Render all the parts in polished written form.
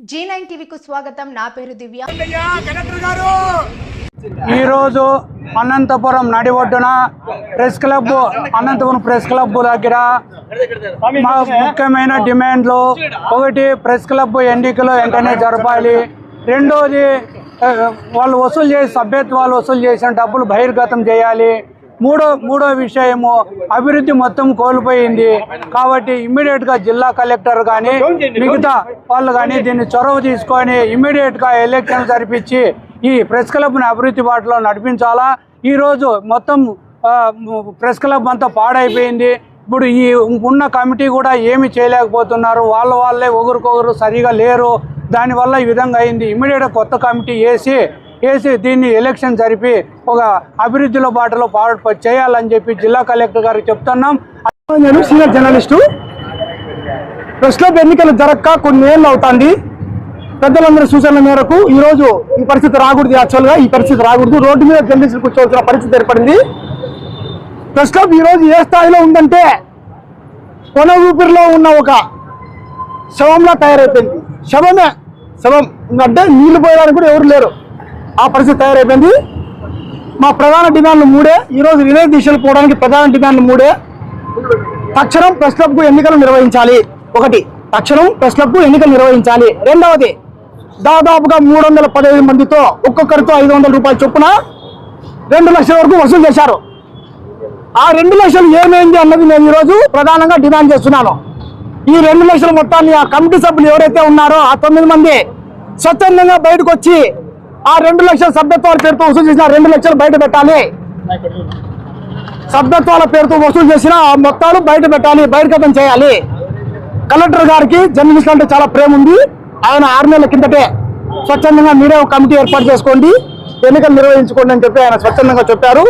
G9 టీవీకు స్వాగతం. నా పేరు దివ్య. ఈ రోజు అనంతపురం నడి ఒడ్డున press club Anantapuram press club దగ్గర మా ముఖ్యమైన డిమాండ్లు ఒకటి ప్రెస్ క్లబ్ ఎన్నికలు వెంటనే జరపాలి. రెండోది వాళ్ళు వసూలు చేసి సభ్యత్వాలు వసూలు చేసిన డబ్బులు బహిర్గతం చేయాలి. మూడో విషయము అభివృద్ధి మొత్తం కోల్పోయింది కాబట్టి ఇమ్మీడియట్గా జిల్లా కలెక్టర్ కానీ మిగతా వాళ్ళు కానీ దీన్ని చొరవ తీసుకొని ఇమ్మీడియట్గా ఎలక్షన్ జరిపించి ఈ ప్రెస్ క్లబ్ని అభివృద్ధి బాటలో నడిపించాలా. ఈరోజు మొత్తం ప్రెస్ క్లబ్ అంతా పాడైపోయింది. ఇప్పుడు ఈ ఉన్న కమిటీ కూడా ఏమి చేయలేకపోతున్నారు. వాళ్ళే ఒకరికొకరు సరిగా లేరు. దానివల్ల ఈ విధంగా అయింది. ఇమ్మీడియట్గా కొత్త కమిటీ వేసి దీన్ని ఎలక్షన్ జరిపి ఒక అభివృద్ధిలో బాటలో చేయాలని చెప్పి జిల్లా కలెక్టర్ గారికి చెప్తున్నాం. నేను సీనియర్ జర్నలిస్టు. ప్రెస్ క్లబ్ ఎన్నికలు జరగక కొన్ని ఏళ్ళు అవుతుంది. పెద్దలందరి సూచనల మేరకు ఈరోజు ఈ పరిస్థితి రాకూడదు. యాక్చువల్గా ఈ పరిస్థితి రాకూడదు. రోడ్డు మీద జర్నలిస్టులు కూర్చోవలసిన పరిస్థితి ఏర్పడింది. ప్రెస్ క్లబ్ ఈరోజు ఏ స్థాయిలో ఉందంటే కొన ఊపిరిలో ఉన్న ఒక శవంలా తయారైపోయింది. శవం అంటే నీళ్లు పోయడానికి కూడా ఎవరు లేరు. ఆ పరిస్థితి తయారైపోయింది. మా ప్రధాన డిమాండ్లు మూడే. ఈరోజు రిలే దీక్షలు పోవడానికి ప్రధాన డిమాండ్లు మూడే. తక్షణం ప్రెస్ క్లబ్కు ఎన్నికలు నిర్వహించాలి. తక్షణం ప్రెస్ క్లబ్కు ఎన్నికలు నిర్వహించాలి. రెండవది, దాదాపుగా 315 మందితో ఒక్కొక్కరితో 500 రూపాయల చొప్పున 2 లక్షల వరకు వసూలు చేశారు. ఆ 2 లక్షలు ఏమైంది అన్నది నేను ఈరోజు ప్రధానంగా డిమాండ్ చేస్తున్నాను. ఈ 2 లక్షల మొత్తాన్ని ఆ కమిటీ సభ్యులు ఎవరైతే ఉన్నారో ఆ 9 మంది స్వచ్ఛందంగా బయటకు వచ్చి ఆ 2 లక్షల సభ్యత్వాల పేరుతో వసూలు చేసిన 2 లక్షలు బయట పెట్టాలి. సభ్యత్వాల పేరుతో వసూలు చేసిన ఆ మొత్తాలు బయట పెట్టాలి, బహిర్గతం చేయాలి. కలెక్టర్ గారికి జర్నలిస్టులు అంటే చాలా ప్రేమ ఉంది. ఆయన 6 నెలల కిందటే స్వచ్ఛందంగా మీరే ఒక కమిటీ ఏర్పాటు చేసుకోండి, ఎన్నికలు నిర్వహించుకోండి అని చెప్పి ఆయన స్వచ్ఛందంగా చెప్పారు.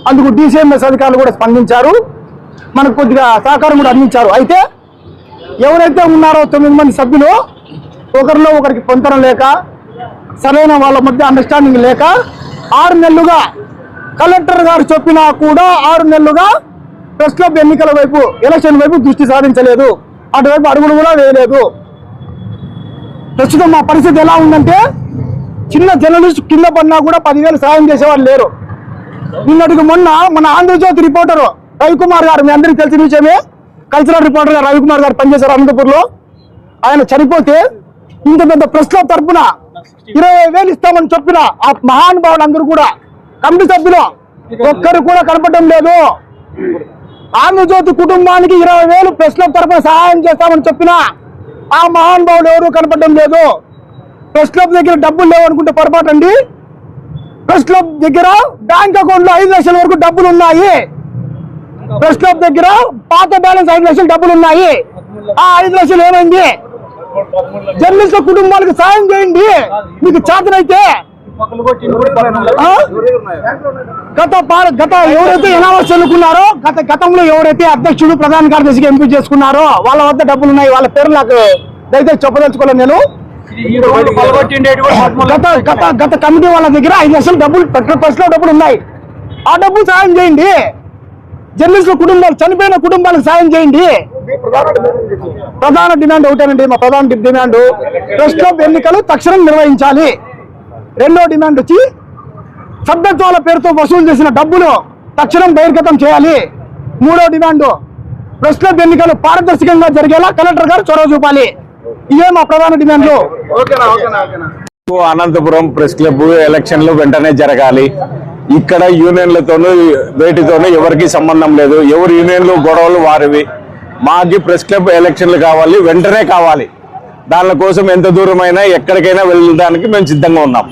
అందుకు DCMS అధికారులు కూడా స్పందించారు. మనకు కొద్దిగా సహకారం కూడా అందించారు. అయితే ఎవరైతే ఉన్నారో 9 మంది సభ్యులు ఒకరిలో ఒకరికి పొంతన లేక సరైన వాళ్ళ మధ్య అండర్స్టాండింగ్ లేక 6 నెలలుగా కలెక్టర్ గారు చెప్పినా కూడా 6 నెలలుగా ప్రెస్ క్లబ్ ఎన్నికల వైపు ఎలక్షన్ వైపు దృష్టి సాధించలేదు. అటువైపు అడుగులు కూడా వేయలేదు. ప్రస్తుతం మా పరిస్థితి ఎలా ఉందంటే చిన్న జర్నలిస్ట్ కింద పడినా కూడా 10,000 సాయం చేసేవాళ్ళు లేరు. నిన్నటికి మొన్న మన ఆంధ్రజ్యోతి రిపోర్టర్ రవికుమార్ గారు, మీ అందరికీ తెలిసిన విషయమే, కల్చరల్ రిపోర్టర్ గారు రవికుమార్ గారు పనిచేశారు అనంతపూర్లో. ఆయన చనిపోతే ఇంత పెద్ద ప్రెస్ క్లబ్ తరఫున 20,000 ఇస్తామని చెప్పిన ఆ మహానుభావులు అందరూ కూడా కమిటీ సభ్యులు ఒక్కరు కూడా కనపడడం లేదు. ఆంధ్రజ్యోతి కుటుంబానికి 20,000 ప్రెస్ క్లబ్ తరఫున సహాయం చేస్తామని చెప్పిన ఆ మహానుభావులు ఎవరు కనపడడం లేదు. ప్రెస్ క్లబ్ దగ్గర డబ్బులు లేవు అనుకుంటే పొరపాటు అండి. ప్రెస్ క్లబ్ దగ్గర బ్యాంక్ అకౌంట్ లో 5 లక్షల వరకు డబ్బులు ఉన్నాయి. ప్రెస్ క్లబ్ దగ్గర పాత బ్యాలెన్స్ 5 లక్షలు డబ్బులు ఉన్నాయి. ఆ 5 లక్షలు ఏమైంది? జర్నలిస్టుల కుటుంబాలకు సాయం చేయండి మీకు చేతనైతే. గత ఎవరైతే ఎనామస్ చదువుకున్నారో, గతంలో ఎవరైతే అధ్యక్షుడు ప్రధాన కార్యదర్శిగా ఎంపిక చేసుకున్నారో వాళ్ళ వద్ద డబ్బులు ఉన్నాయి. వాళ్ళ పేరు నాకు దయచేసి చెప్పదలుచుకోలేదు నేను. గత కమిటీ వాళ్ళ దగ్గర 5 లక్షలు డబ్బులు ప్రెస్ లో డబ్బులు ఉన్నాయి. ఆ డబ్బులు సాయం చేయండి. జర్నలిస్టుల కుటుంబాలు, చనిపోయిన కుటుంబాలకు సాయం చేయండి. ప్రధాన డిమాండ్ ఒకటేనండి. మా ప్రధాన డిమాండ్ ప్రెస్ క్లబ్ ఎన్నికలు తక్షణం నిర్వహించాలి. రెండో డిమాండ్ వచ్చి సభ్యత్వాల పేరుతో వసూలు చేసిన డబ్బులు తక్షణం బహిర్గతం చేయాలి. మూడో డిమాండ్ ప్రెస్ క్లబ్ ఎన్నికలు పారదర్శకంగా జరిగేలా కలెక్టర్ గారు చొరవ చూపాలి. ఇవే మా ప్రధాన డిమాండ్లు. అనంతపురం ప్రెస్ క్లబ్ ఎలక్షన్లు వెంటనే జరగాలి. ఇక్కడ యూనియన్లతోనూ వేటితోనూ ఎవరికి సంబంధం లేదు. ఎవరి యూనియన్లు గొడవలు వారివి. మాకి ప్రెస్ క్లబ్ ఎలక్షన్లు కావాలి, వెంటనే కావాలి. దానికోసం ఎంత దూరమైనా ఎక్కడికైనా వెళ్ళడానికి మేము సిద్ధంగా ఉన్నాం.